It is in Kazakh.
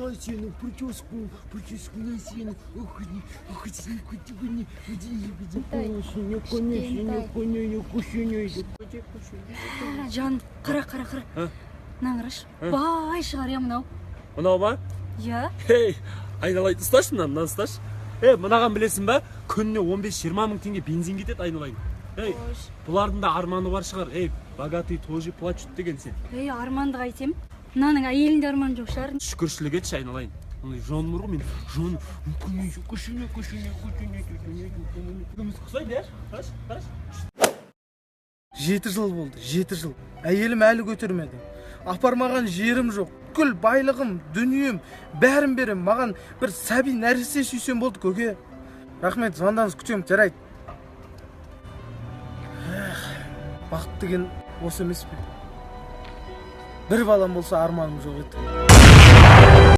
на сені, прическу на сені. Ох, сені, кутюгні, Жан, қара. Мынаны қарашы. Бай шығар я мынау. Мынау ма? Иә. Ей, айналайын, ұсташы мынаны ұсташы. Мынаған білесің ба? Күніне 15-20 мың теңге бензин кетеді айналайын. Ей, бұлардың да арманы бар шығар. Ей, богатый тоже плачут деген сен. Ей, арманды қайтем. Мынаның әйелінде арман жоқ шығар. Шүкіршілік етші айналайын. Жон мұр ғой мен. Жон. Қараш. 7 жыл болды, 7 жыл. Әйелім әлі көтермеді. Апармаған жерім жоқ. Күл байлығым, дүнием, бәрін берем. Маған бір сәби нәрсе сүйсем болды, көке. Рахмет, звондаңыз күтем, жарайды. Бақыт деген осы емес пе? Бір балам болса арманым жоқ еді.